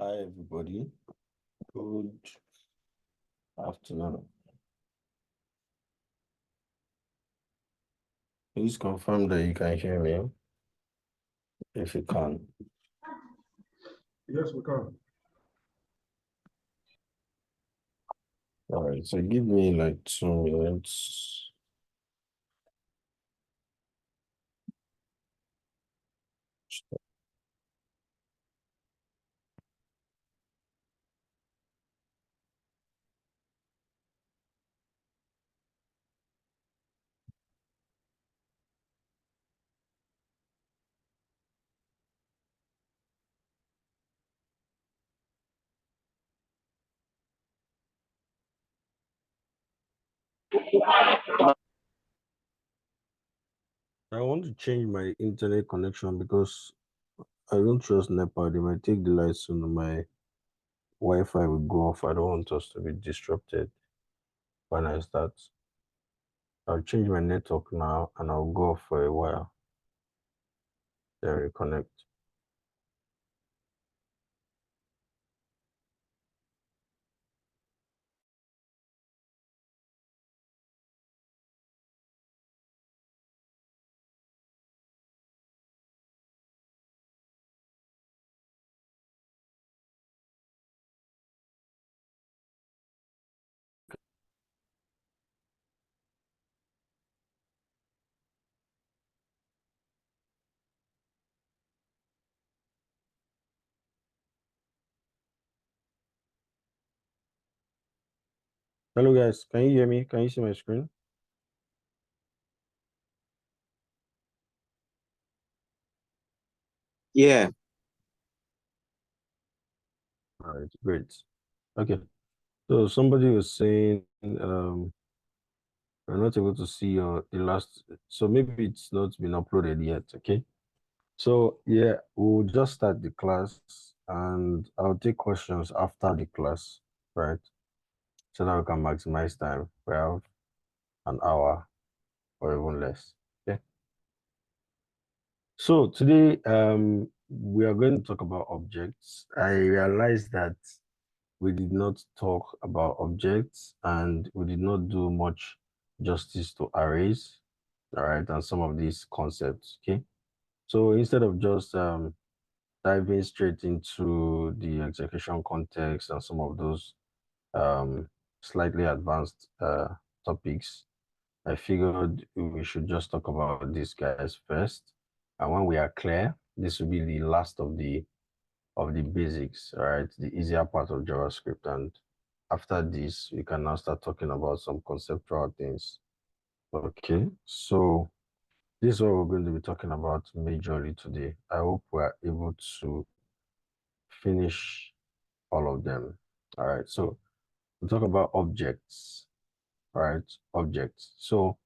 Hi, everybody. Good afternoon. Please confirm that you can hear me. If you can. Yes, we can. All right. So give me like 2 minutes. I want to change my internet connection because I don't trust NEPA. They might take the lights soon. My Wi-Fi will go off. I don't want us to be disrupted when I start. I'll change my network now and I'll go off for a while. Then reconnect. Hello guys, can you hear me? Can you see my screen? Yeah. All right, great. Okay. So somebody was saying we're not able to see your the last, so maybe it's not been uploaded yet. Okay. So yeah, we'll just start the class and I'll take questions after the class, right? So that we can maximize time. We have an hour or even less. Okay. So today we are going to talk about objects. I realized that we did not talk about objects and we did not do much justice to arrays, all right, and some of these concepts. Okay. So instead of just diving straight into the execution context and some of those um, slightly advanced topics, I figured we should just talk about these guys first. And when we are clear, this will be the last of the basics, all right, the easier part of JavaScript. And after this, we can now start talking about some conceptual things. Okay, so this is what we're going to be talking about majorly today. I hope we're able to finish all of them. All right, so we'll talk about objects. All right, objects. So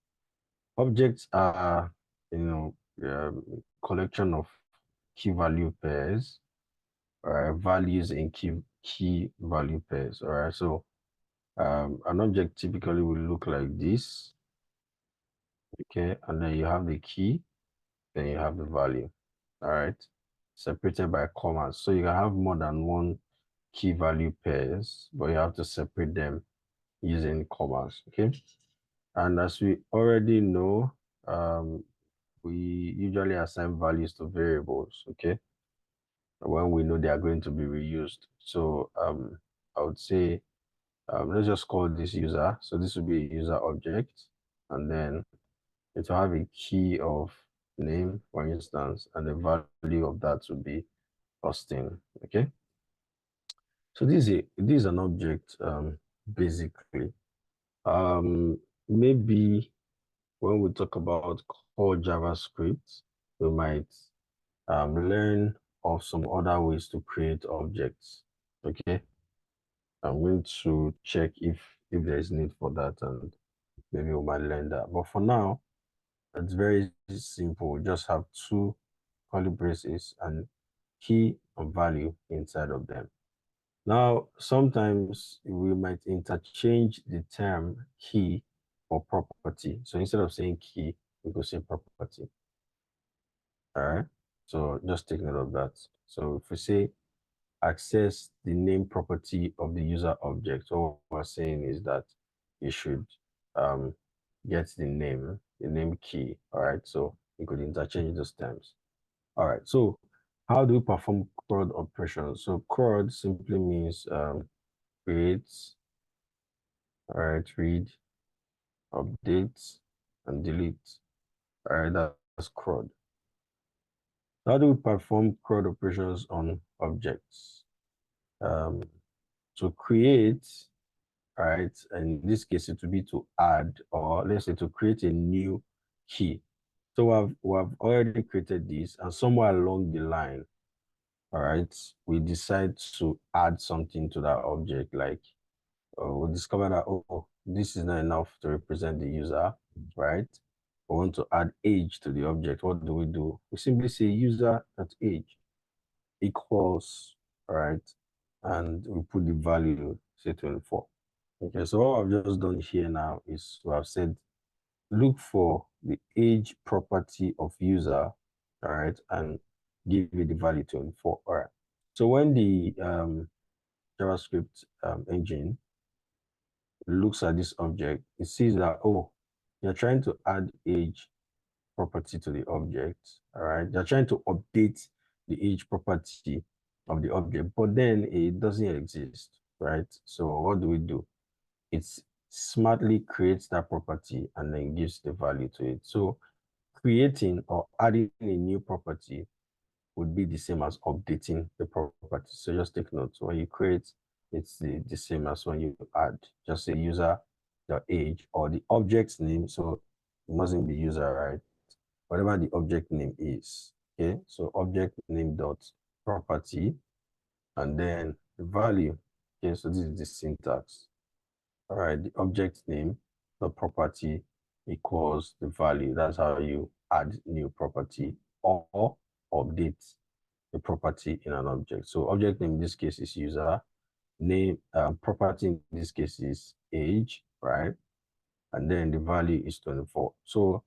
objects are, collection of key value pairs, values in key value pairs. All right, so an object typically will look like this. Okay, and then you have the key, then you have the value. All right, separated by commas. So you can have more than one key value pairs, but you have to separate them using commas. Okay, and as we already know, we usually assign values to variables. Okay, when we know they are going to be reused. So I would say let's just call this user. So this will be a user object, and then it will have a key of name, for instance, and the value of that would be Austin. Okay. So this is an object basically. Maybe when we talk about core JavaScript, we might learn of some other ways to create objects. Okay. I'm going to check if there is need for that, and maybe we might learn that. But for now, it's very simple. We just have two curly braces and key and value inside of them. Now, sometimes we might interchange the term key for property. So instead of saying key, we could say property. All right. So just take note of that. So if we say access the name property of the user object. So what we're saying is that you should get the name key. All right. So you could interchange those terms. All right. So how do we perform CRUD operations? So CRUD simply means create, all right, read, update, and delete. All right, that's CRUD. How do we perform CRUD operations on objects? To create, all right, and in this case, it would be to add, or let's say to create a new key. So we've already created this, and somewhere along the line, all right, we decide to add something to that object, like we discover that, oh, this is not enough to represent the user, right? We want to add age to the object. What do? We simply say user.age equals, right? And we put the value, say 24. Okay, so what I've just done here now is we have said, look for the age property of user, all right, and give it the value 24. All right. So when the JavaScript engine looks at this object, it sees that, oh, you're trying to add age property to the object, all right? They're trying to update the age property of the object, but then it doesn't exist, right? So what do? It smartly creates that property and then gives the value to it. So creating or adding a new property would be the same as updating the property. So just take note, when you create, it's the same as when you add. Just say user, the age, or the object's name. So it mustn't be user, right? Whatever the object name is. Okay, so object name dot property, and then the value. Okay, so this is the syntax. All right, the object name, the property equals the value. That's how you add new property or update the property in an object. So object name in this case is user, name, property in this case is age, right? And then the value is 24. So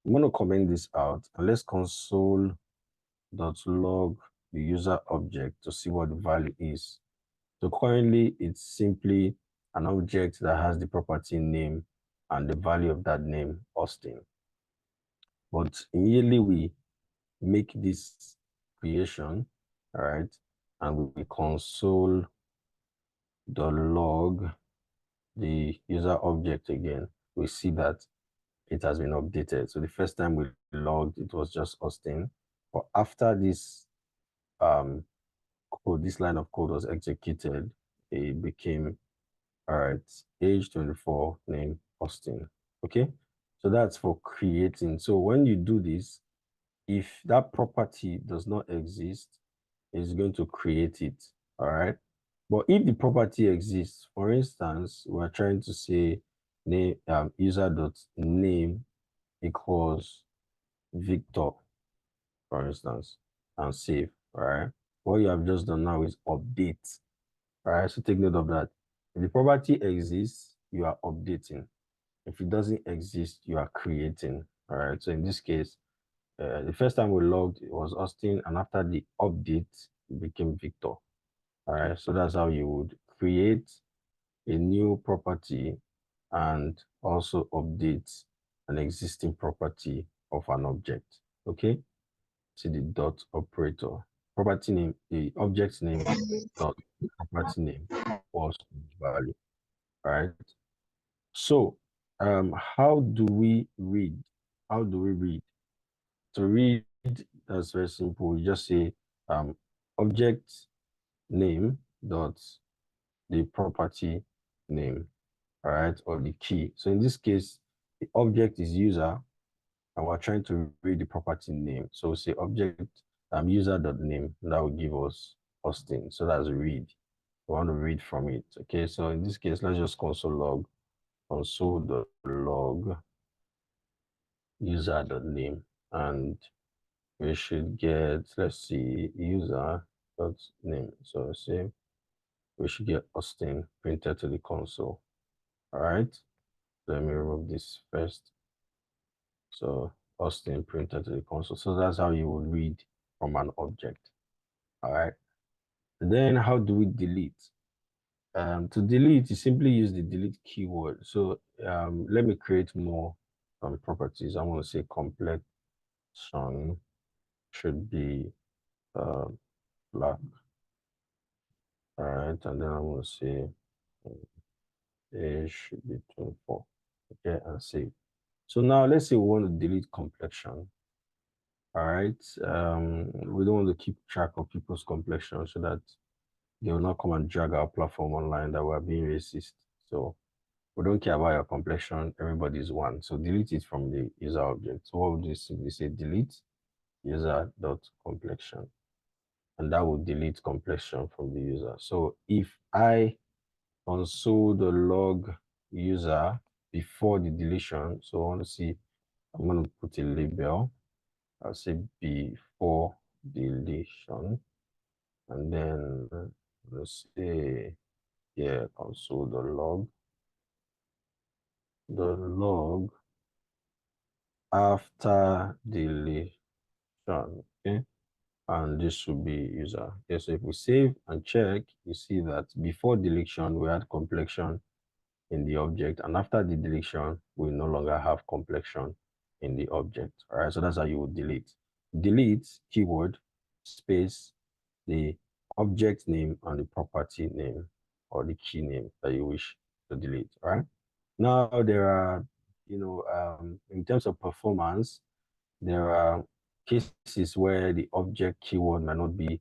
I'm going to comment this out, and let's console.log the user object to see what the value is. So currently it's simply an object that has the property name and the value of that name, Austin. But immediately we make this creation, all right, and we console the log the user object again, we see that it has been updated. So the first time we logged, it was just Austin. But after this code, this line of code was executed, it became, all right, age 24, name Austin. Okay, so that's for creating. So when you do this, if that property does not exist, it's going to create it. All right. But if the property exists, for instance, we're trying to say name user.name equals Victor, for instance, and save. All right. What you have just done now is update. All right. So take note of that. If the property exists, you are updating. If it doesn't exist, you are creating. All right. So in this case, the first time we logged, it was Austin, and after the update, it became Victor. All right. So that's how you would create a new property and also update an existing property of an object. Okay. See the dot operator. Property name, the object name dot property name was value. All right. So how do we read? How do we read? To read, that's very simple. We just say object name dot the property name, all right, or the key. So in this case, the object is user, and we're trying to read the property name. So we say object user.name, that will give us Austin. So that's read. We want to read from it. Okay, so in this case, let's just console.log user.name, and we should get, let's see, user.name. So say we should get Austin printed to the console. All right, let me remove this first. So Austin printed to the console. So that's how you would read from an object. All right. Then how do we delete? To delete, you simply use the delete keyword. So let me create more properties. I want to say completion should be uh, black. All right, and then I want to say age should be 24. Okay, and save. So now let's say we want to delete complexion. All right. We don't want to keep track of people's complexion so that they will not come and drag our platform online that we're being racist. So we don't care about your complexion. Everybody's one. So delete it from the user object. So what would you simply say? Delete user dot complexion, and that will delete complexion from the user. So if I console the log user before the deletion, so I want to see, I'm going to put a label. I'll say before deletion, and then let's say, yeah, console the log after deletion, okay? And this should be user. Okay, so if we save and check, you see that before deletion, we had complexion in the object, and after the deletion, we no longer have complexion in the object. All right, so that's how you would delete. Delete keyword space the object name and the property name or the key name that you wish to delete. All right. Now there are, in terms of performance, there are cases where the object keyword might not be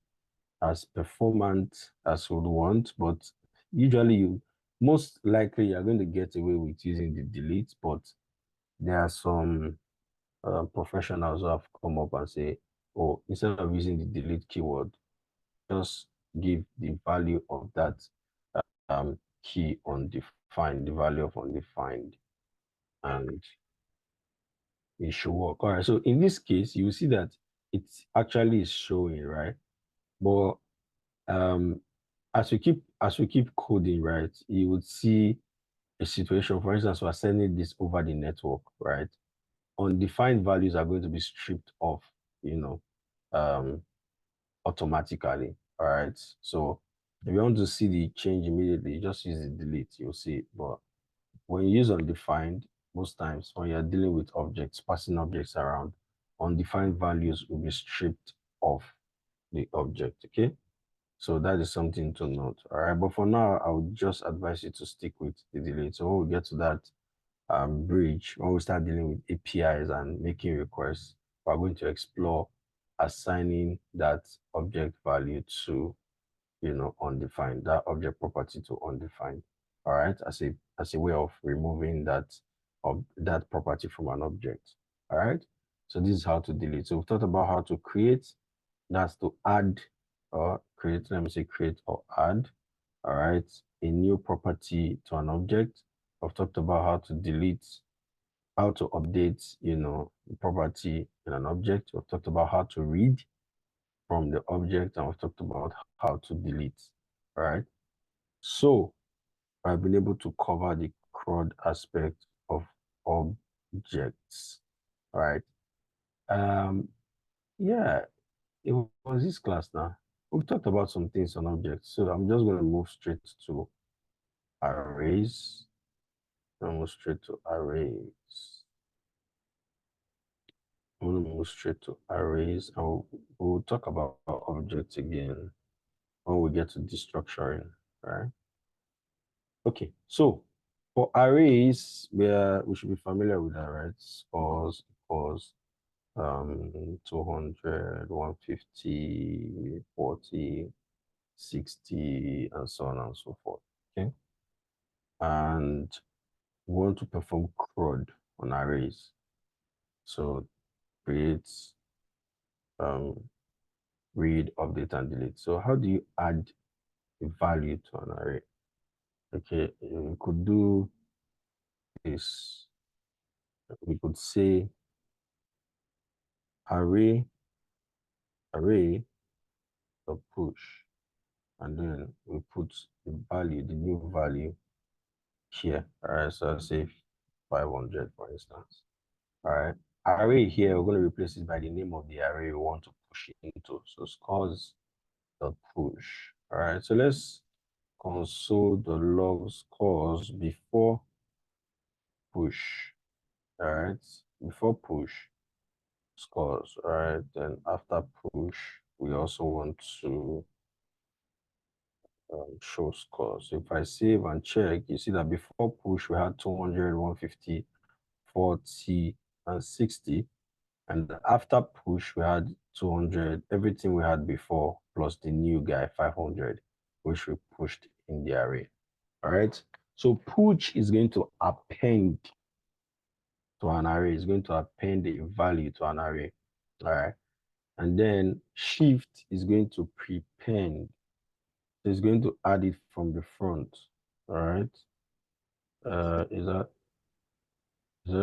as performant as we would want, but usually most likely you're going to get away with using the delete, but there are some professionals who have come up and say, oh, instead of using the delete keyword, just give the value of that key undefined, the value of undefined, and it should work. All right. So in this case, you will see that it actually is showing, right? But um, as we keep coding, right, you would see a situation. For instance, we're sending this over the network, right? Undefined values are going to be stripped off, you know, um, automatically. All right. So if you want to see the change immediately, just use the delete, you'll see it. But when you use undefined, most times when you're dealing with objects, passing objects around, undefined values will be stripped off the object. Okay. So that is something to note. All right. But for now, I would just advise you to stick with the delete. So when we get to that bridge, when we start dealing with APIs and making requests, we're going to explore assigning that object value to, undefined, that object property to undefined. All right, as a way of removing that property from an object. All right. So this is how to delete. So we've talked about how to create, that's to add or create, let me say create or add. All right, a new property to an object. I've talked about how to delete, how to update, property in an object. We've talked about how to read from the object, and we've talked about how to delete. All right. So I've been able to cover the CRUD aspect of objects. All right. Yeah, it was this class now. We've talked about some things on objects, so I'm just going to move straight to arrays. I'm move straight to arrays. I'm going to move straight to arrays, and we'll talk about objects again when we get to destructuring, right? Okay, so for arrays, we should be familiar with that, right? Scores equals 200, 150, 40, 60, and so on and so forth. Okay. And we want to perform CRUD on arrays. So create, um, read, update, and delete. So how do you add a value to an array? Okay, we could do this. We could say array dot push, and then we put the value, the new value here. All right, so I'll say 500, for instance. All right, array here, we're going to replace it by the name of the array we want to push into. So scores dot push. All right, so let's console the log scores before push. All right, before push scores. All right, then after push, we also want to show scores. If I save and check, you see that before push, we had 200, 150, 40, and 60. And after push, we had 200, everything we had before, plus the new guy, 500, which we pushed in the array. All right. So push is going to append to an array. It's going to append a value to an array. All right. And then shift is going to prepend. So it's going to add it from the front. All right. Is that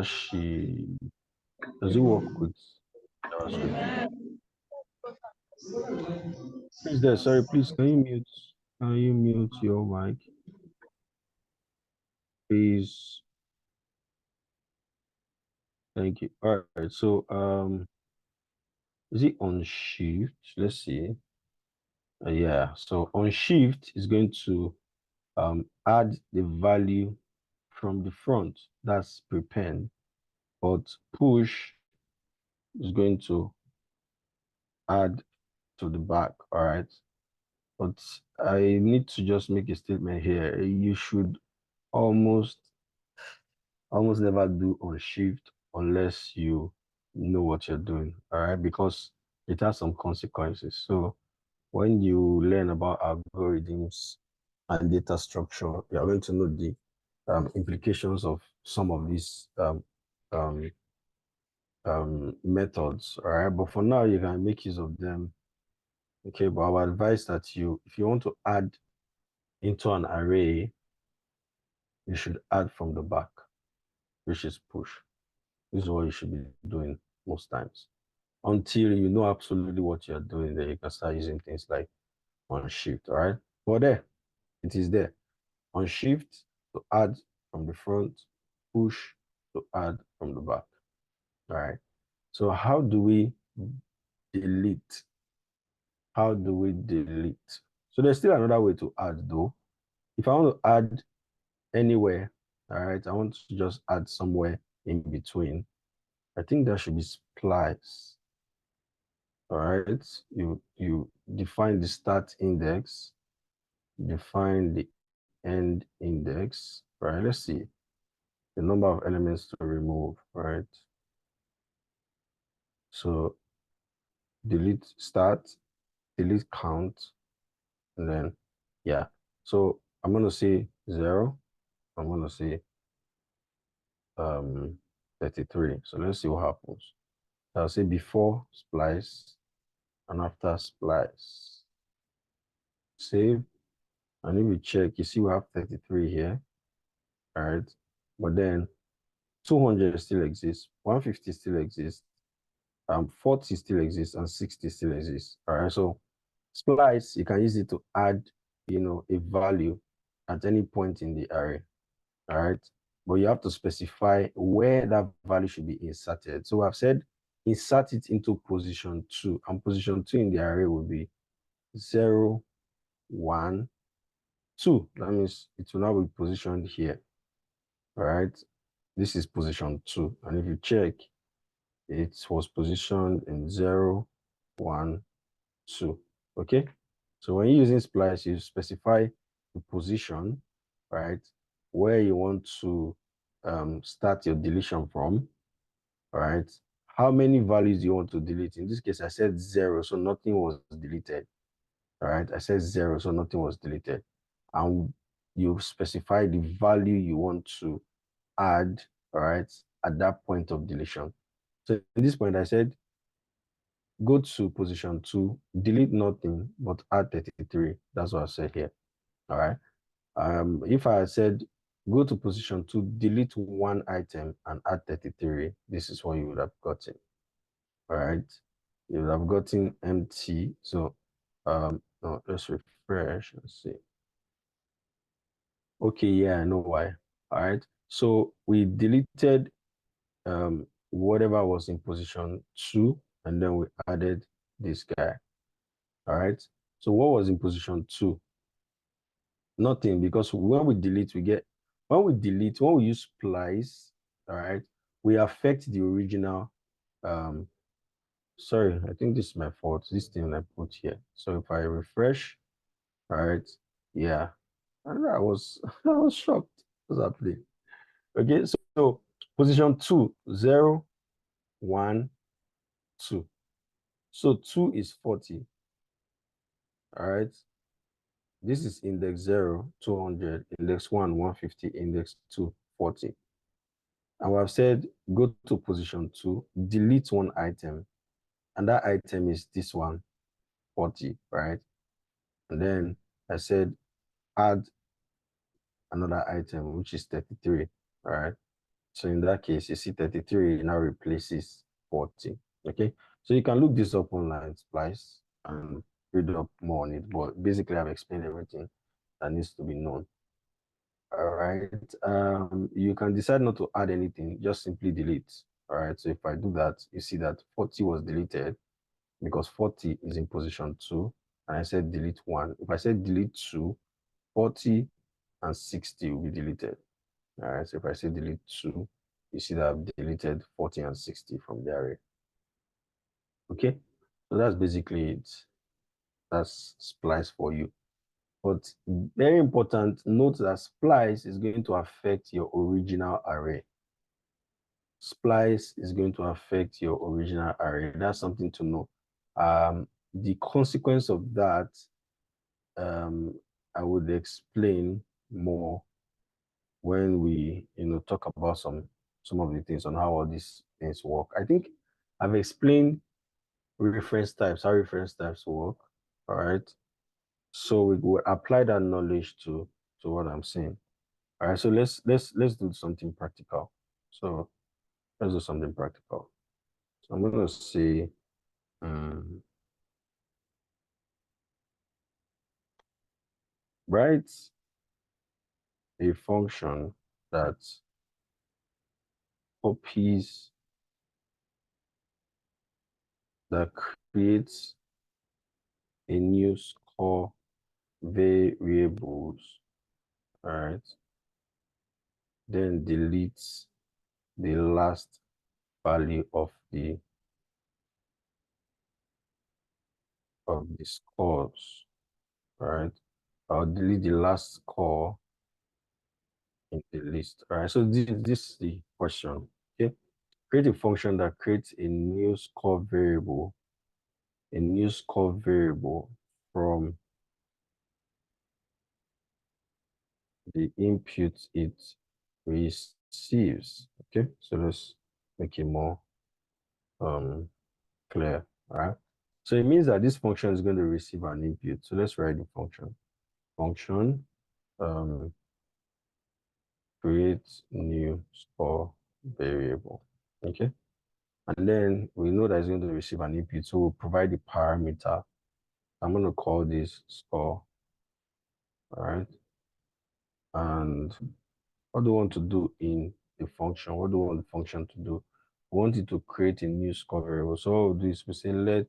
she? Does it work with JavaScript? Please there, sorry, please can you mute your mic? Please. Thank you. All right. So is it on shift? Let's see. Yeah. So on shift is going to add the value from the front. That's prepend. But push is going to add to the back. All right. But I need to just make a statement here. You should almost never do on shift unless you know what you're doing. All right. Because it has some consequences. So when you learn about algorithms and data structure, you're going to know the implications of some of these um, methods. All right. But for now, you can make use of them. Okay. But I would advise that if you want to add into an array, you should add from the back, which is push. This is what you should be doing most times. Until you know absolutely what you're doing, then you can start using things like on shift. All right. But there, it is there. On shift to add from the front, push to add from the back. All right. So how do we delete? How do we delete? So there's still another way to add though. If I want to add anywhere, all right, I want to just add somewhere in between. I think that should be splice. All right. You define the start index, define the end index. All right. Let's see the number of elements to remove. All right. So delete start, delete count, and then yeah. So I'm gonna say 0. I'm gonna say 33. So let's see what happens. I'll say before splice and after splice. Save. And if we check, you see we have 33 here. All right. But then 200 still exists, 150 still exists, 40 still exists, and 60 still exists. All right. So splice, you can use it to add, a value at any point in the array. All right. But you have to specify where that value should be inserted. So I've said insert it into position 2, and position 2 in the array will be 0, 1, 2. That means it will now be positioned here. All right. This is position 2. And if you check, it was positioned in 0, 1, 2. Okay. So when you're using splice, you specify the position, right, where you want to start your deletion from. All right. How many values you want to delete? In this case, I said 0, so nothing was deleted. All right. I said 0, so nothing was deleted. And you specify the value you want to add, all right, at that point of deletion. So at this point, I said, go to position 2, delete nothing, but add 33. That's what I said here. All right. If I said, go to position 2, delete one item and add 33, this is what you would have gotten. All right. You would have gotten empty. So, no, let's refresh and see. Okay. Yeah, I know why. All right. So we deleted whatever was in position 2, and then we added this guy. All right. So what was in position 2? Nothing, because when we delete, when we use splice, all right, we affect the original, sorry, I think this is my fault, this thing I put here. So if I refresh, all right, yeah, and I was, I was shocked. What's happening? Okay, so position 2, 0, 1, 2. So 2 is 40, all right? This is index 0, 200, index 1, 150, index 2, 40. And we have said go to position 2, delete one item, and that item is this one, 40, right? And then I said add another item, which is 33, right? So in that case, you see 33 now replaces 40, okay? So you can look this up online, Splice, and read up more on it, but basically I've explained everything that needs to be known. All right. You can decide not to add anything, just simply delete. All right. So if I do that, you see that 40 was deleted because 40 is in position 2. And I said delete 1. If I said delete 2, 40 and 60 will be deleted. All right. So if I say delete 2, you see that I've deleted 40 and 60 from the array. Okay. So that's basically it. That's splice for you. But very important, note that splice is going to affect your original array. Splice is going to affect your original array. That's something to know. The consequence of that, I would explain more when we, talk about some of the things on how all these things work. I think I've explained reference types, how reference types work. All right. So we will apply that knowledge to what I'm saying. All right. So let's do something practical. So let's do something practical. So I'm gonna say write a function that copies, that creates a new score variables, all right, then deletes the last value of the scores, all right. I'll delete the last score in the list. All right, so this is the question. Okay, create a function that creates a new score variable from the input it receives. Okay, so let's make it more clear. All right, so it means that this function is going to receive an input. So let's write the function create new score variable. Okay, and then we know that it's going to receive an input, so we'll provide the parameter. I'm going to call this score. All right, and what do we want to do in the function? What do we want the function to do? We want it to create a new score variable. So what we'll do is we say let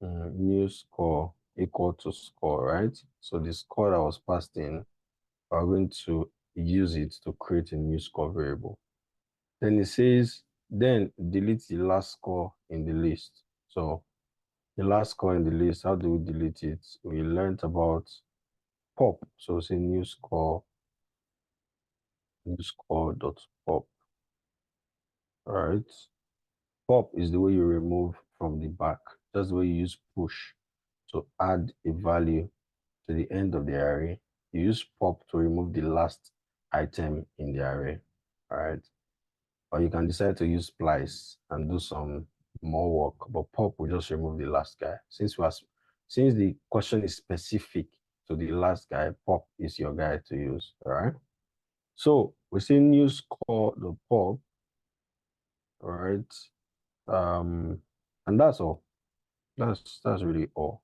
new score equal to score, right? So the score that was passed in, we're going to use it to create a new score variable. Then it says, then delete the last score in the list. So the last score in the list, how do we delete it? We learned about pop. So say new score dot pop. All right. Pop is the way you remove from the back. That's the way you use push to add a value to the end of the array. You use pop to remove the last item in the array. All right. Or you can decide to use splice and do some more work, but pop will just remove the last guy. Since the question is specific to the last guy, pop is your guy to use. All right. So we say new score the pop. All right. And that's all. That's really all.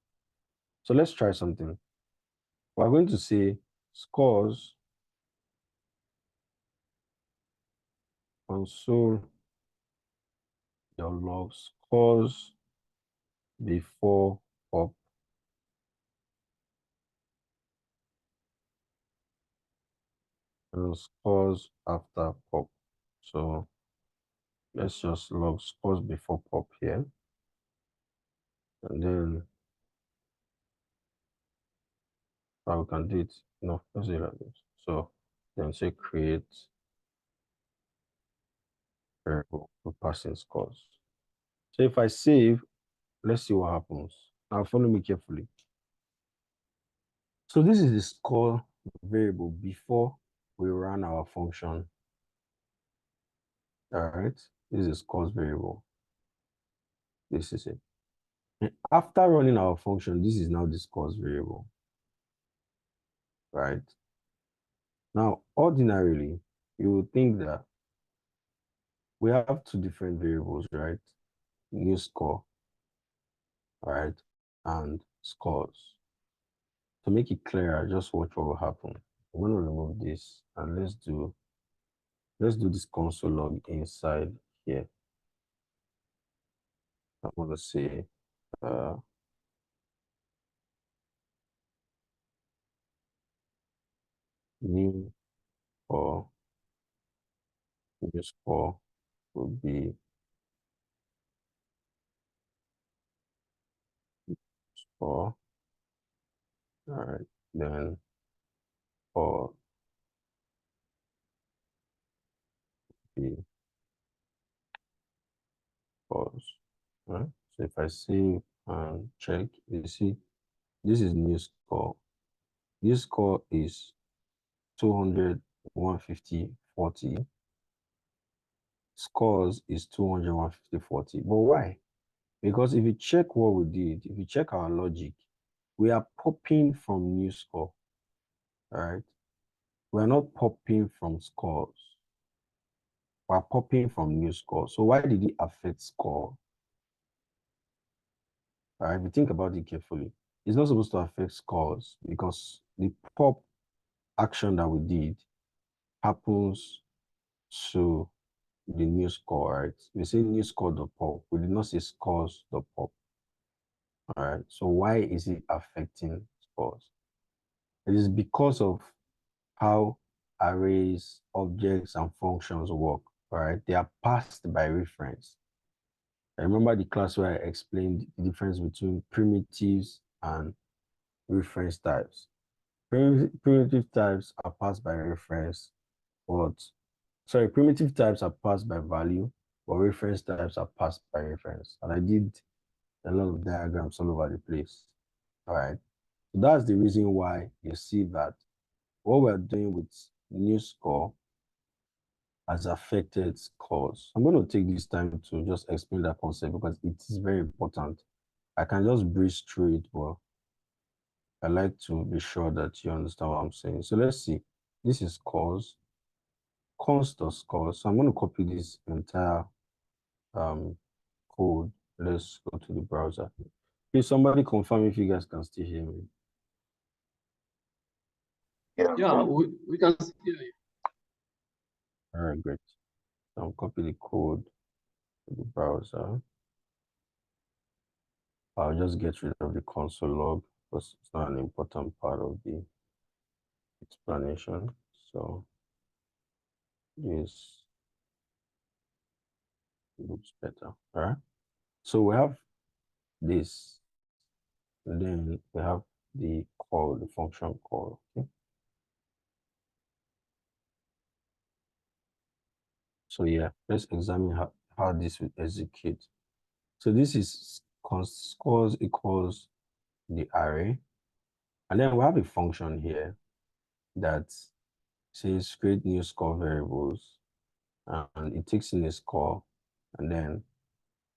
So let's try something. We're going to say scores console your log scores before pop scores after pop. So let's just log scores before pop here. And then we can do it. No, let's do it like this. So then say create variable for passing scores. So if I save, let's see what happens. Now follow me carefully. So this is the score variable before we run our function. All right, this is the scores variable. This is it. And after running our function, this is now the scores variable. Right? Now, ordinarily, you would think that we have two different variables, right? New score, right? And scores. To make it clearer, just watch what will happen. I'm going to remove this and let's do this console log inside here. I'm going to say new or new score will be score. All right, then or be scores. Right? So if I save and check, you see this is new score. New score is 200, 150, 40. Scores is 200, 150, 40. But why? Because if you check what we did, if you check our logic, we are popping from new score, right? We are not popping from scores. We are popping from new score. So why did it affect score? All right, if you think about it carefully, it's not supposed to affect scores because the pop action that we did happens to the new score, right? We say new score the pop. We did not say scores the pop. All right. So why is it affecting scores? It is because of how arrays, objects, and functions work. All right. They are passed by reference. I remember the class where I explained the difference between primitives and reference types. Primitive types are passed by reference, but primitive types are passed by value, but reference types are passed by reference. And I did a lot of diagrams all over the place. All right. So that's the reason why you see that what we're doing with new score has affected scores. I'm going to take this time to just explain that concept because it is very important. I can just breeze through it, but I like to be sure that you understand what I'm saying. So let's see. This is scores, const of scores. So I'm going to copy this entire code. Let's go to the browser. Please, somebody confirm if you guys can still hear me. Yeah, we can hear you. All right, great. So I'll copy the code to the browser. I'll just get rid of the console log because it's not an important part of the explanation. So this looks better. All right. So we have this, and then we have the call, the function call. Okay. So yeah, let's examine how this will execute. So this is scores equals the array. And then we have a function here that says create new score variables. And it takes in a score and then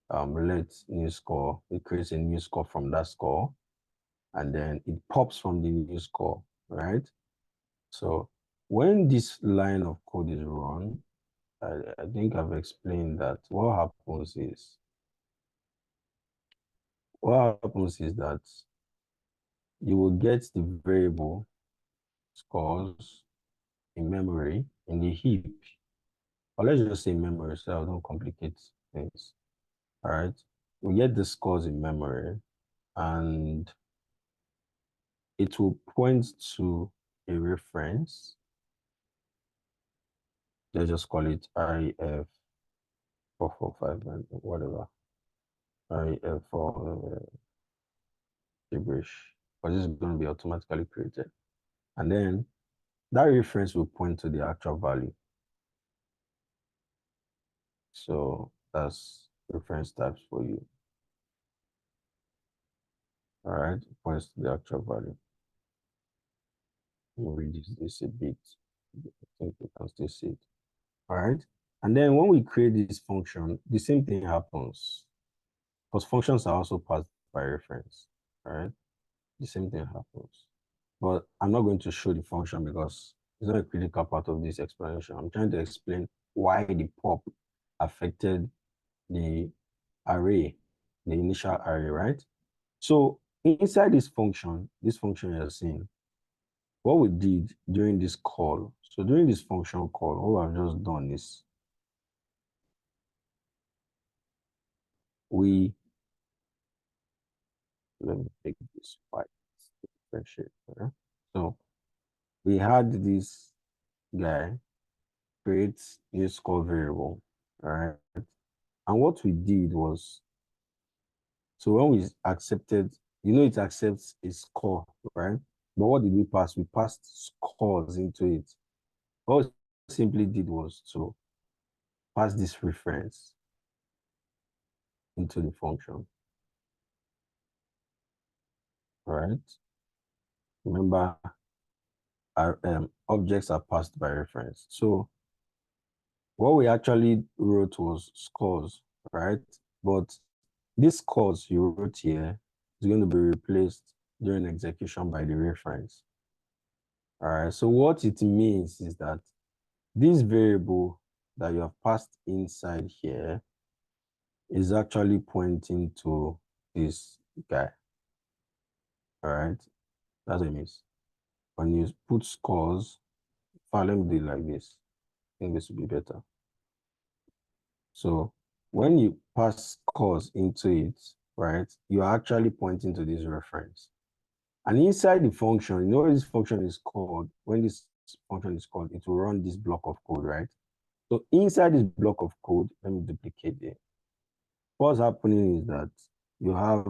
let new score. It creates a new score from that score. And then it pops from the new score, right? So when this line of code is run, I think I've explained that what happens is that you will get the variable scores in memory in the heap. Or let's just say memory so I don't complicate things. All right. We get the scores in memory and it will point to a reference. let's just call it REF 445 and whatever. REF for gibberish, but this is going to be automatically created. And then that reference will point to the actual value. So that's reference types for you. All right, points to the actual value. We'll reduce this a bit. I think we can still see it. All right. And then when we create this function, the same thing happens. Because functions are also passed by reference. All right. The same thing happens. But I'm not going to show the function because it's not a critical part of this explanation. I'm trying to explain why the pop affected the array, the initial array, right? So inside this function you're seeing, what we did during this call, so during this function call, what I've just done is let me take this white differentiate. Okay? So we had this guy create this call variable, all right? And what we did was, so when we accepted, it accepts a score, right? But what did we pass? We passed scores into it. What we simply did was to pass this reference into the function, right? Remember, our objects are passed by reference. So what we actually wrote was scores, right? But this scores you wrote here is going to be replaced during execution by the reference. All right, so what it means is that this variable that you have passed inside here is actually pointing to this guy. All right, that's what it means. When you put scores, let me do it like this. I think this will be better. So when you pass scores into it, right, you're actually pointing to this reference. And inside the function, you know what this function is called? When this function is called, it will run this block of code, right? So inside this block of code, let me duplicate it. What's happening is that you have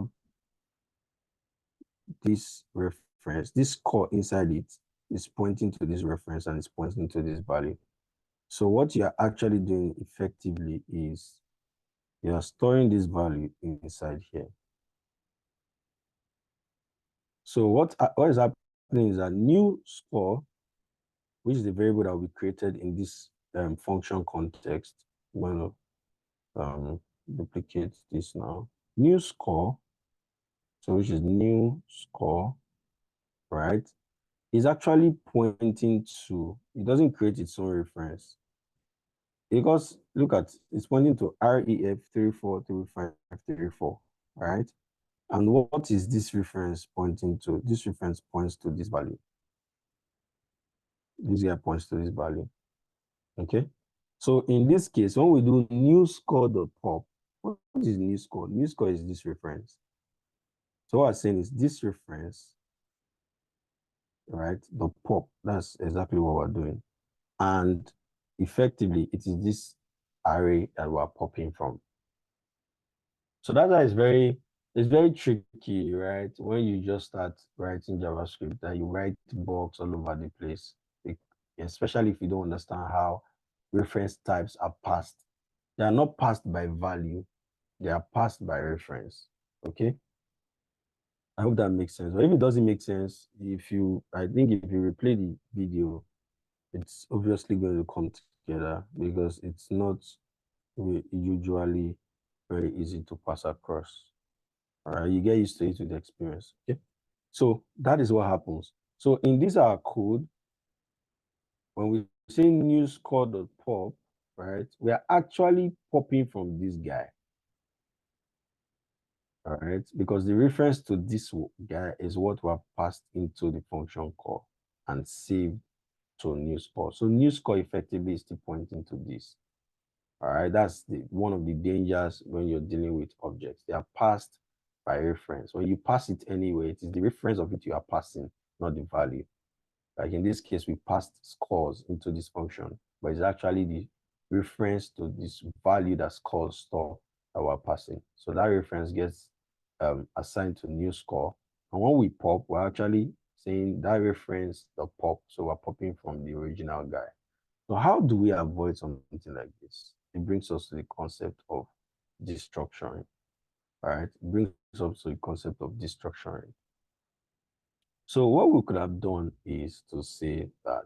this reference, this score inside it is pointing to this reference and it's pointing to this value. So what you're actually doing effectively is you are storing this value inside here. So what is happening is that new score, which is the variable that we created in this function context, I'm going to duplicate this now. New score, so which is new score, right, is actually pointing to, it doesn't create its own reference. Because look at, it's pointing to REF 343534, right? And what is this reference pointing to? This reference points to this value. This guy points to this value. Okay. So in this case, when we do new score.pop, what is new score? New score is this reference. So what I'm saying is this reference, right? The pop, that's exactly what we're doing. And effectively, it is this array that we're popping from. So that's why it's very tricky, right? When you just start writing JavaScript, that you write bugs all over the place, especially if you don't understand how reference types are passed. They are not passed by value, they are passed by reference. Okay. I hope that makes sense. But if it doesn't make sense, I think if you replay the video, it's obviously going to come together because it's not usually very easy to pass across. All right, you get used to it with the experience. Okay, so that is what happens. So in this our code, when we say new score.pop, right, we are actually popping from this guy. All right, because the reference to this guy is what we have passed into the function call and saved to new score. So new score effectively is still pointing to this. All right, that's one of the dangers when you're dealing with objects. They are passed by reference. When you pass it anyway, it is the reference of it you are passing, not the value. Like in this case, we passed scores into this function. but it's actually the reference to this value that's called store that we're passing. So that reference gets assigned to new score. And when we pop, we're actually saying that reference the pop. So we're popping from the original guy. So how do we avoid something like this? It brings us to the concept of destructuring. All right, it brings us to the concept of destructuring. So what we could have done is to say that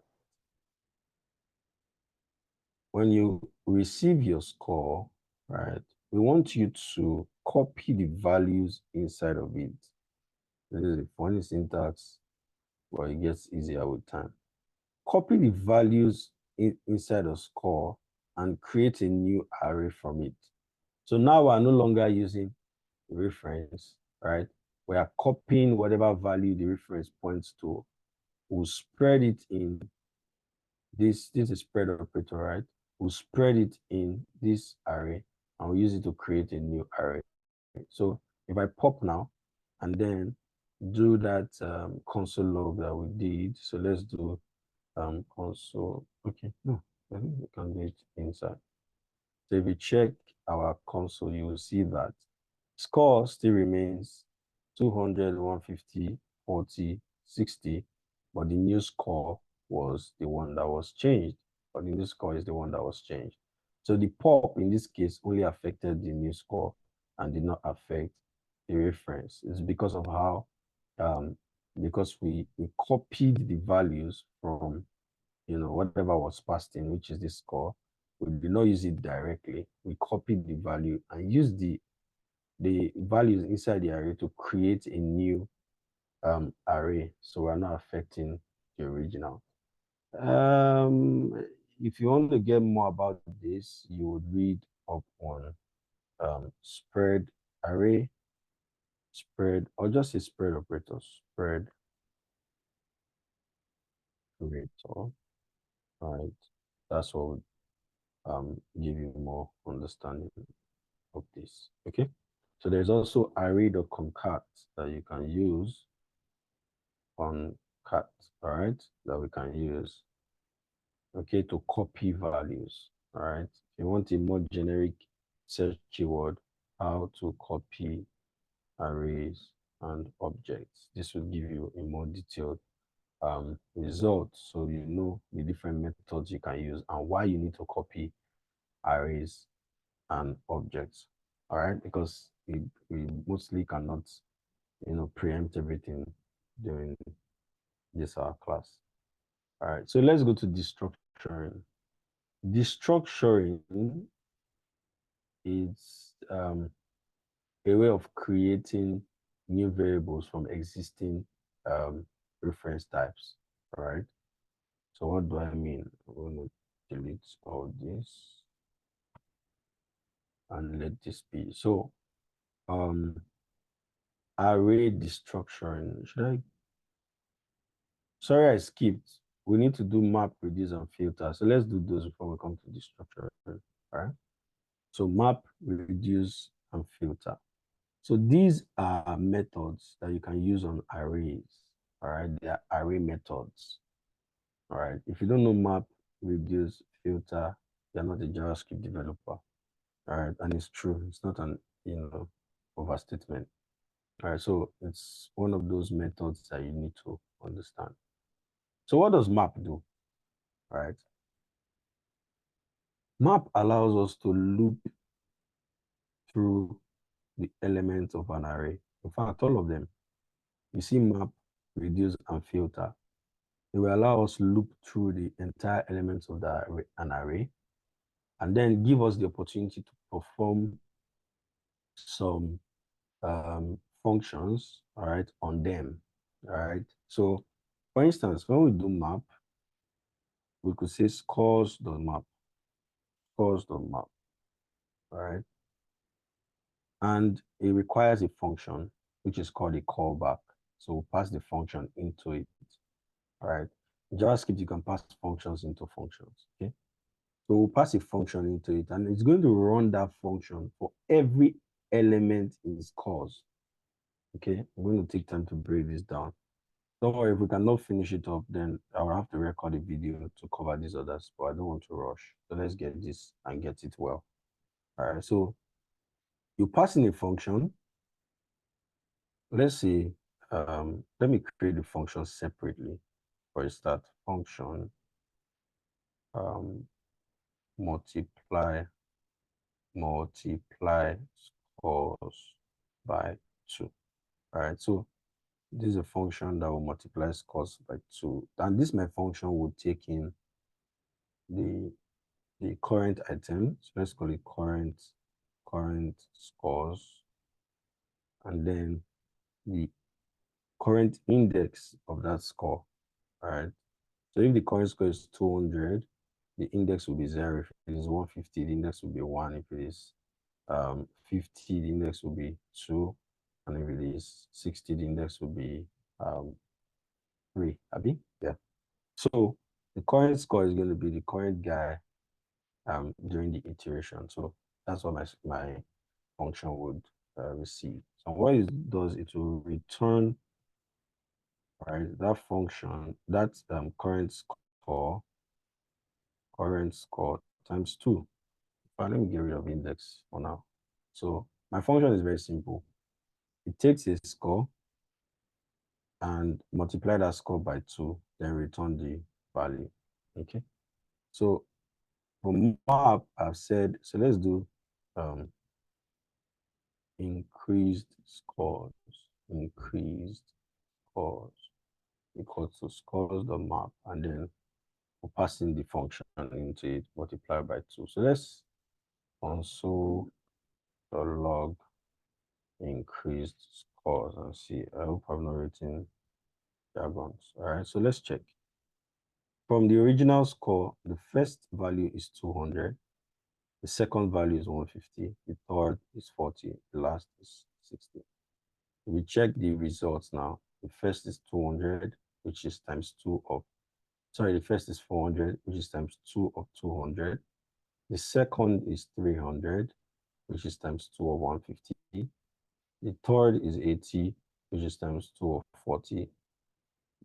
when you receive your score, right, we want you to copy the values inside of it. This is a funny syntax, but it gets easier with time. Copy the values inside a score and create a new array from it. So now we're no longer using the reference, right? We are copying whatever value the reference points to. We'll spread it in this is a spread operator, right? We'll spread it in this array and we'll use it to create a new array. So if I pop now and then do that console log that we did, so let's do console. Okay, no, I think we can do it inside. So if you check our console, you will see that score still remains 200, 150, 40, 60, but the new score was the one that was changed, or the new score is the one that was changed. So the pop in this case only affected the new score and did not affect the reference. It's because of how, because we copied the values from, whatever was passed in, which is the score. We did not use it directly. We copied the value and used the values inside the array to create a new array. So we're not affecting the original. If you want to get more about this, you would read up on spread array, spread, or just a spread operator, spread operator, right? That's what would give you more understanding of this. Okay, so there's also array.concat that you can use on cat, all right, that we can use, okay, to copy values. All right, if you want a more generic search keyword, how to copy arrays and objects, this will give you a more detailed result, so you know the different methods you can use and why you need to copy arrays and objects. All right, because we mostly cannot preempt everything during this our class. All right, so let's go to destructuring. Destructuring is a way of creating new variables from existing reference types. All right, so what do I mean? I'm going to delete all this and let this be. So array destructuring. Sorry, I skipped. We need to do map, reduce, and filter. So let's do those before we come to destructuring. All right. So map, reduce, and filter. So these are methods that you can use on arrays. All right. They are array methods. All right. If you don't know map, reduce, filter, you're not a JavaScript developer. All right. And it's true. It's not an overstatement. All right. So it's one of those methods that you need to understand. So what does map do? All right. Map allows us to loop through the elements of an array. In fact, all of them. You see map, reduce, and filter. It will allow us to loop through the entire elements of an array, and then give us the opportunity to perform some functions, all right, on them. All right. So for instance, when we do map, we could say scores.map, scores.map, all right. And it requires a function, which is called a callback. So we'll pass the function into it. All right. In JavaScript, you can pass functions into functions. Okay. So we'll pass a function into it, and it's going to run that function for every element in scores. Okay. I'm going to take time to break this down. Don't worry, if we cannot finish it up, then I'll have to record a video to cover these others, but I don't want to rush. So let's get this and get it well. All right, so you pass in a function. Let's see, let me create the function separately for a start. Function multiply scores by 2. All right, so this is a function that will multiply scores by 2. And this my function will take in the current item. So let's call it current scores, and then the current index of that score. All right. So if the current score is 200, the index will be 0. If it is 150, the index will be 1. If it is 50, the index will be 2. And if it is 60, the index will be 3. Abi? Yeah. So the current score is going to be the current guy during the iteration. So that's what my function would receive. So what it does, it will return, right, that function, that current score times 2. Let me get rid of index for now. So my function is very simple. It takes a score and multiply that score by 2, then return the value. Okay. So for map, I've said, so let's do increased scores equal to scores.map, and then we'll pass in the function into it, multiply by 2. So let's console the log increased scores and see. I hope I've not written jargons. All right, so let's check. From the original score, the first value is 200, the second value is 150, the third is 40, the last is 60. We check the results now. The first is 200, which is times 2 of, sorry, the first is 400, which is times 2 of 200. The second is 300, which is times 2 of 150. The third is 80, which is times 2 of 40.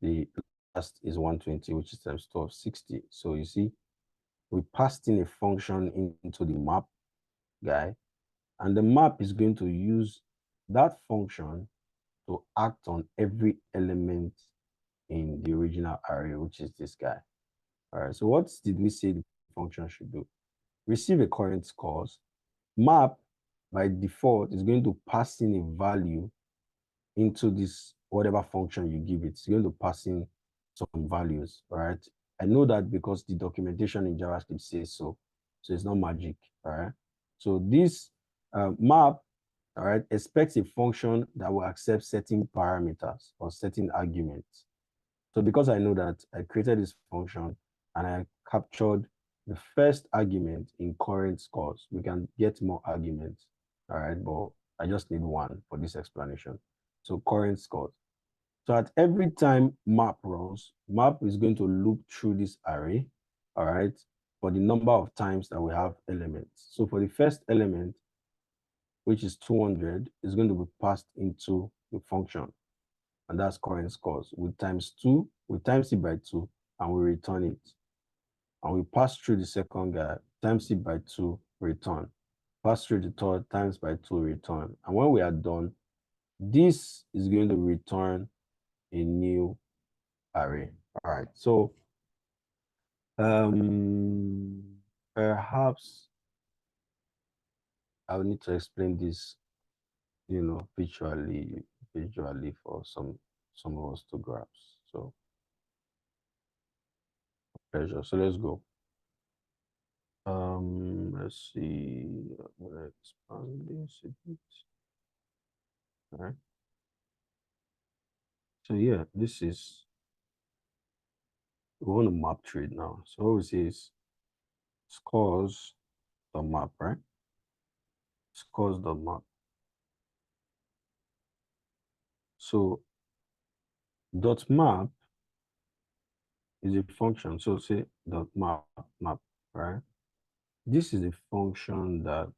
The last is 120, which is times 2 of 60. So you see, we passed in a function into the map guy, and the map is going to use that function to act on every element in the original array, which is this guy. All right, so what did we say the function should do? Receive a current scores. Map, by default, is going to pass in a value into this, whatever function you give it. It's going to pass in some values, all right? I know that because the documentation in JavaScript says so. So it's not magic, all right? So this map, all right, expects a function that will accept certain parameters or certain arguments. So because I know that, I created this function and I captured the first argument in current scores. We can get more arguments, all right, but I just need one for this explanation. So current scores. So at every time map runs, map is going to loop through this array, all right, for the number of times that we have elements. So for the first element, which is 200, is going to be passed into the function, and that's current scores. We times it by 2, and we return it. And we pass through the second guy, times it by 2, return. Pass through the third, times by 2, return. And when we are done, this is going to return a new array. All right, so perhaps I will need to explain this, visually for some of us to grasp. So pleasure. So let's go. Let's see. I'm gonna expand this a bit. All right. So yeah, this is, we want to map trade now. So what we say is scores the map, right? Scores the map. So dot map is a function. So say dot map, right? This is a function that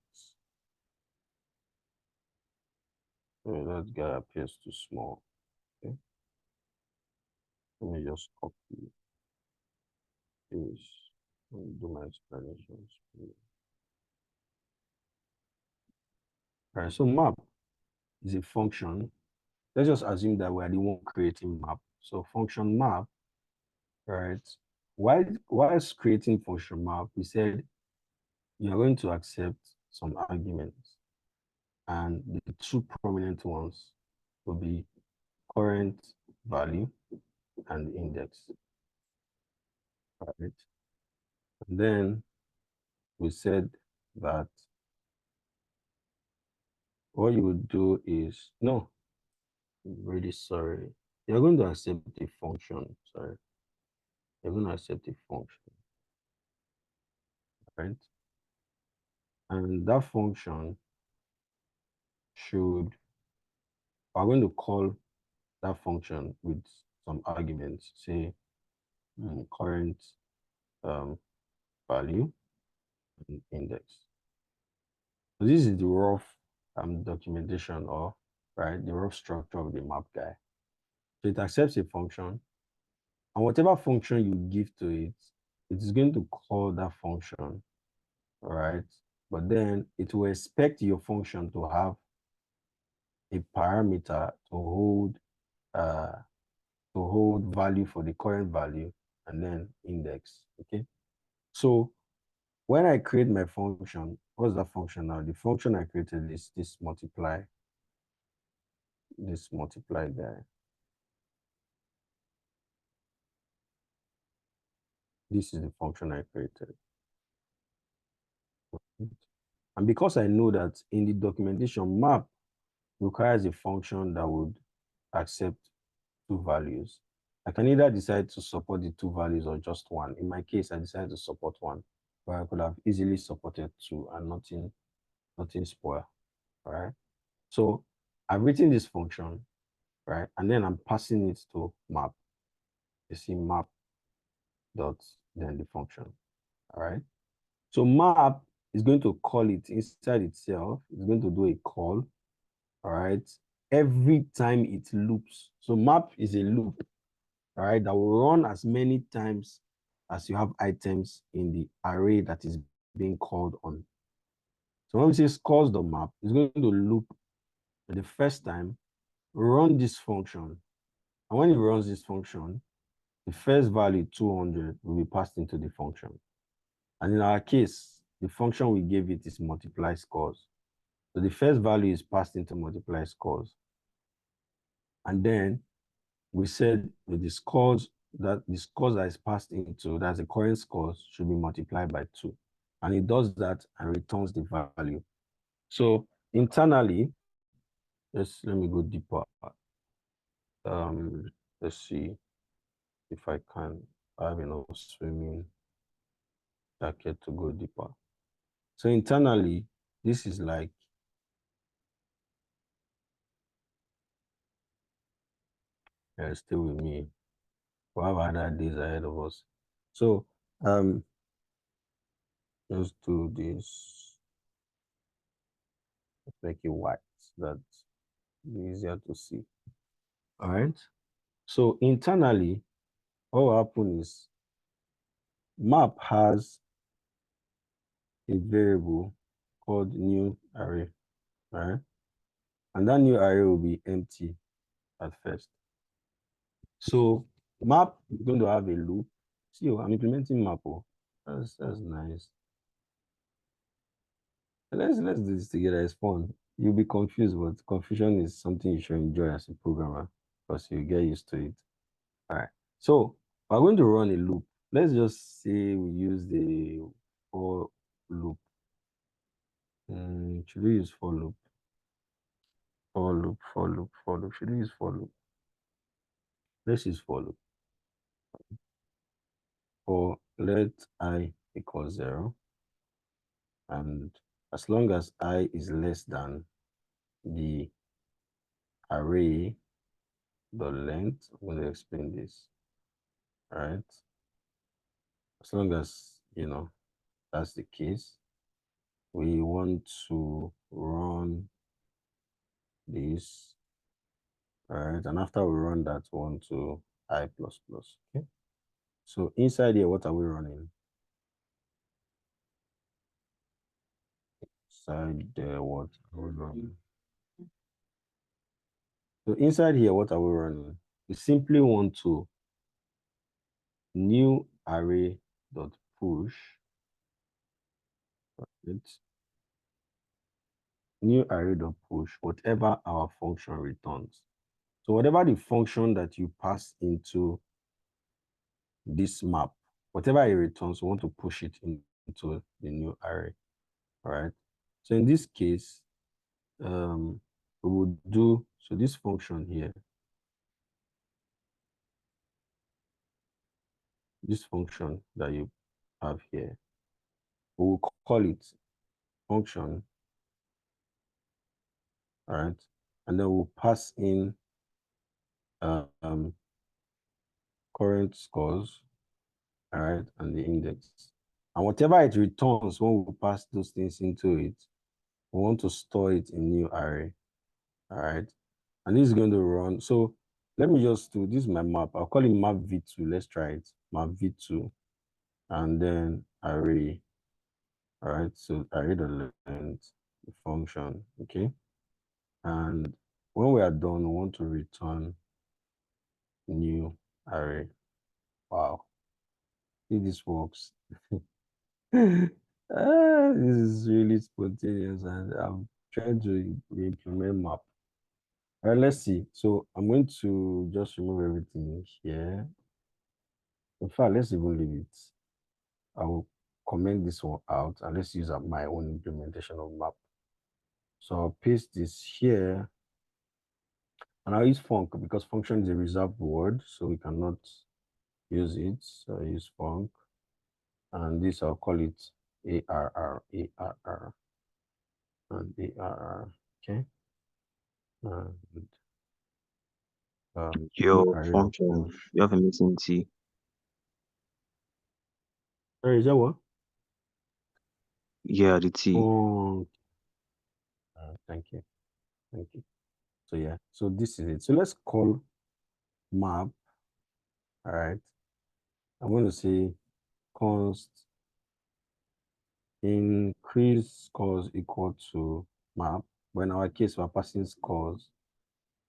that guy appears too small. Okay. Let me just copy this and do my explanations. All right, so map is a function. Let's just assume that we are the one creating map. So function map, right? Whilst creating function map, we said you're going to accept some arguments, and the two prominent ones will be current value and index, right? And then we said that what you would do is, no, I'm really sorry. You're going to accept a function, sorry. You're going to accept a function, right? And that function should, we're going to call that function with some arguments, say current value and index. So this is the rough documentation, or right, the rough structure of the map guy. So it accepts a function, and whatever function you give to it, it is going to call that function, all right? But then it will expect your function to have a parameter uh, to hold value for the current value and then index, okay? So when I create my function, what's that function now? The function I created is this multiply guy. This is the function I created. And because I know that in the documentation, map requires a function that would accept two values, I can either decide to support the two values or just one. In my case, I decided to support one, but I could have easily supported two and nothing spoil, all right? So I've written this function, right? And then I'm passing it to map. You see map dot then the function, all right? So map is going to call it inside itself. It's going to do a call, all right, every time it loops. So map is a loop, all right, that will run as many times as you have items in the array that is being called on. So when we say calls the map, it's going to loop the first time, run this function. And when it runs this function, the first value 200 will be passed into the function. And in our case, the function we gave it is multiply scores. So the first value is passed into multiply scores. And then we said with the scores that is passed into, that's the current scores, should be multiplied by 2. And it does that and returns the value. So internally, let me go deeper. Let's see if I can have enough swimming jacket to go deeper. So internally, this is like stay with me. We have other days ahead of us. So let's do this. Let's make it white so that it's easier to see. All right. So internally, what will happen is map has a variable called new array, right? And that new array will be empty at first. So map is going to have a loop. See, I'm implementing map. Oh, that's nice. Let's do this together. It's fun. You'll be confused, but confusion is something you should enjoy as a programmer because you get used to it. All right. So we're going to run a loop. Let's just say we use the for loop. Should we use for loop? For loop, for loop, for loop. Should we use for loop? Let's use for loop. For let I equal 0. And as long as I is less than the array, the length, I'm going to explain this. All right. As long as, that's the case, we want to run this. All right. And after we run that, we want to I plus plus. Okay. So inside here, what are we running? Inside there, what are we running? So inside here, what are we running? We simply want to new array dot push. It's new array dot push whatever our function returns. So whatever the function that you pass into this map, whatever it returns, we want to push it into the new array. All right. So in this case, we would do, so this function here, this function that you have here, we will call it function, all right? And then we'll pass in current scores, all right, and the index. And whatever it returns when we pass those things into it, we want to store it in new array, all right? And this is going to run. So let me just do, this is my map. I'll call it map v2. Let's try it, map v2, and then array. All right, so array the length, the function, okay? And when we are done, we want to return new array. Wow, if this works. This is really spontaneous, and I'm trying to implement map. All right, let's see. So I'm going to just remove everything here. In fact, let's even leave it. I will comment this one out, and let's use my own implementation of map. So I'll paste this here, and I'll use func because function is a reserved word, so we cannot use it. So I use func, and this I'll call it ARR, ARR, and ARR. Okay. And Your array of function, push. you have a missing T. Sorry, is that what? Yeah, the T. Oh, thank you. Thank you. So yeah, so this is it. So let's call map. All right. I'm going to say const increase scores equal to map. But in our case, we're passing scores,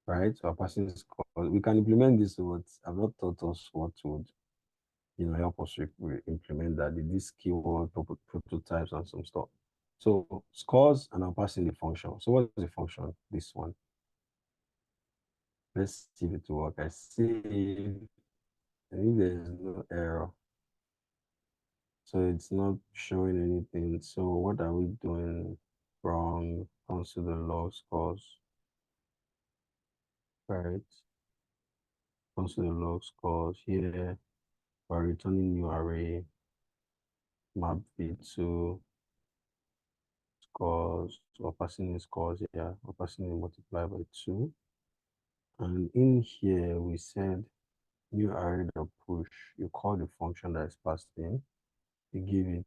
right? We're passing scores. We can implement this, but I've not taught us what would, help us implement that. This keyword prototypes and some stuff. So scores, and I'm passing the function. So what's the function? This one. Let's see if it will work. I see. I think there's no error. So it's not showing anything. So what are we doing wrong? Consider log scores. Right. Consider log scores here. We're returning new array. Map v2 scores. We're passing in scores here. We're passing in multiply by 2. And in here we said new array dot push. You call the function that is passed in. You give it.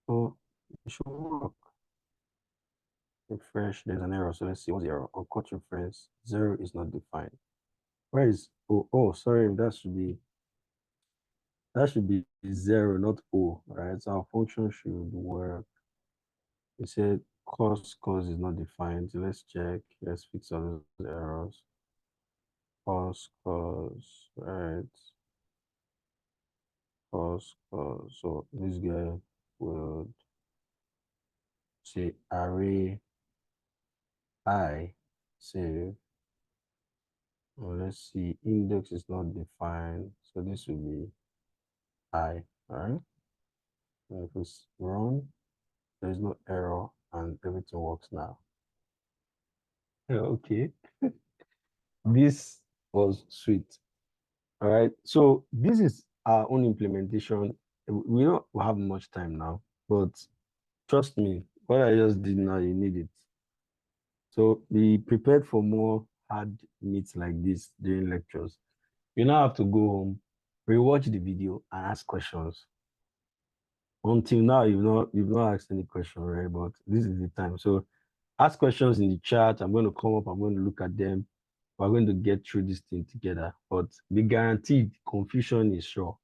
So it should work. Refresh, there's an error. So let's see what's the error. On cut reference, 0 is not defined. Where is oh sorry, that should be 0, not O, right? So our function should work. It said cause is not defined. So let's check. Let's fix all those errors. Cause, right? Cause. So this guy would say array I save. Well, let's see, index is not defined. So this will be I, all right? And if it's run, there's no error and everything works now. Yeah, okay. This was sweet. All right. So this is our own implementation. We don't have much time now, but trust me, what I just did now, you need it. So be prepared for more hard meets like this during lectures. You now have to go home, rewatch the video, and ask questions. Until now, you've not asked any question, right? But this is the time. So ask questions in the chat. I'm going to come up, I'm going to look at them. we're going to get through this thing together. But be guaranteed, confusion is sure.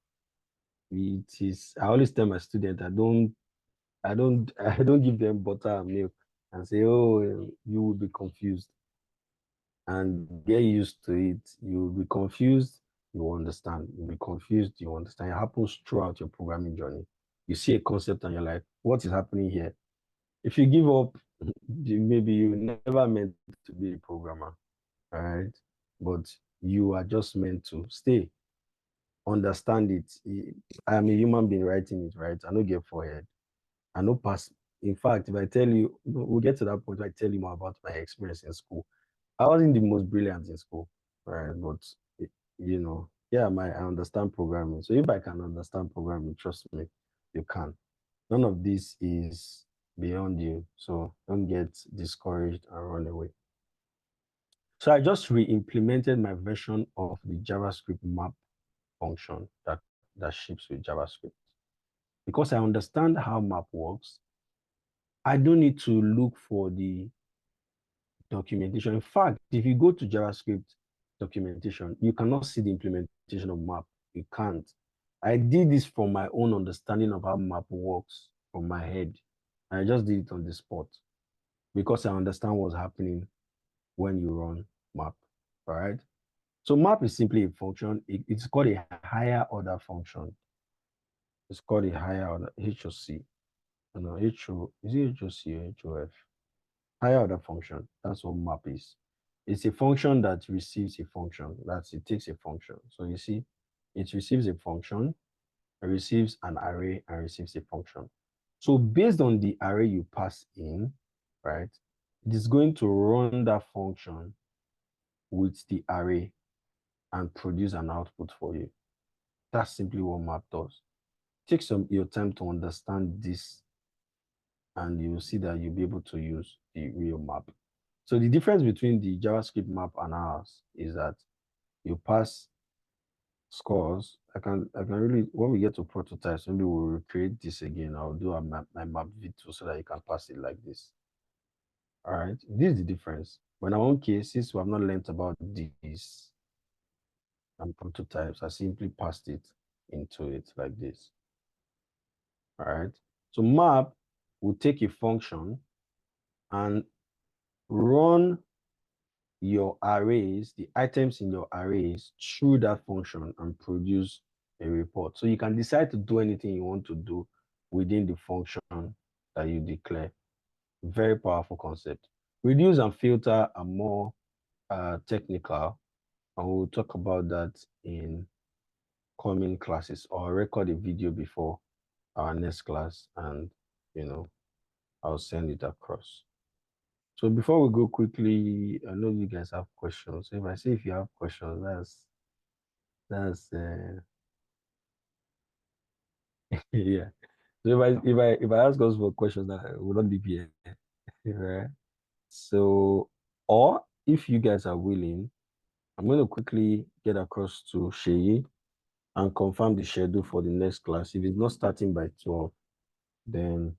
It is. I always tell my students, I don't give them butter and milk and say, oh, you will be confused, and get used to it. You will be confused, you will understand. You'll be confused, you understand. It happens throughout your programming journey. You see a concept and you're like, what is happening here? If you give up, maybe you never meant to be a programmer, all right? But you are just meant to stay, understand it. I am a human being writing it, right? I don't get forehead. I know pass. In fact, if I tell you, we'll get to that point, I tell you more about my experience in school. I wasn't the most brilliant in school, right? But yeah, I understand programming. So if I can understand programming, trust me, you can. None of this is beyond you. So don't get discouraged and run away. So I just re-implemented my version of the JavaScript map function that ships with JavaScript. Because I understand how map works, I don't need to look for the documentation. In fact, if you go to JavaScript documentation, you cannot see the implementation of map. You can't. I did this from my own understanding of how map works from my head. I just did it on the spot because I understand what's happening when you run map. All right. So map is simply a function. It's called a higher order function. It's called a higher order HOC. No, HO is it HOC or HOF? Higher order function. That's what map is. It's a function that receives a function. It takes a function. So you see, it receives a function, it receives an array, and receives a function. So based on the array you pass in, right, it is going to run that function with the array and produce an output for you. That's simply what map does. Take your time to understand this, and you'll see that you'll be able to use the real map. So the difference between the JavaScript map and ours is that you pass scores. I can really, when we get to prototypes, maybe we'll recreate this again. I'll do my map v2 so that you can pass it like this. All right, this is the difference. But in our own case, since we have not learned about these and prototypes, I simply passed it into it like this. All right, so map will take a function and run your arrays, the items in your arrays through that function and produce a report. So you can decide to do anything you want to do within the function that you declare. Very powerful concept. Reduce and filter are more technical, and we'll talk about that in coming classes, or record a video before our next class, and I'll send it across. So before we go quickly, I know you guys have questions. If I say if you have questions, that's yeah. So if I ask us for questions, that will not be here, right? So, or if you guys are willing, I'm going to quickly get across to Sheyi and confirm the schedule for the next class. If it's not starting by 12, then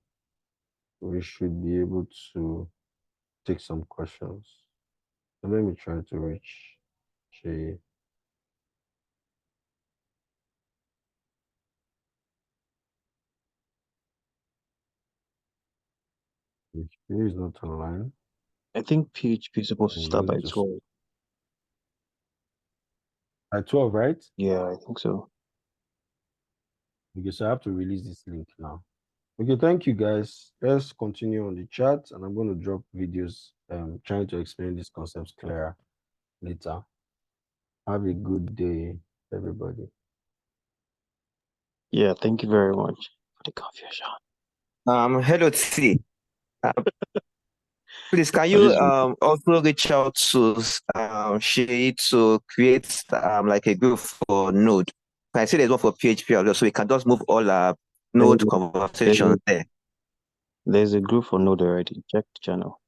we should be able to take some questions. So let me try to reach Sheyi. PHP is not online. I think PHP is supposed to start by 12. By 12, right? Yeah, I think so. Okay, so I have to release this link now. Okay, thank you guys. Let's continue on the chat, and I'm going to drop videos trying to explain these concepts clearer later. Have a good day, everybody. Yeah, thank you very much for the confusion. Hello T. Please, can you also reach out to Shay to create like a group for Node? I see there's one for PHP as well, so we can just move all our Node conversations there. There's a group for Node already. Check the channel.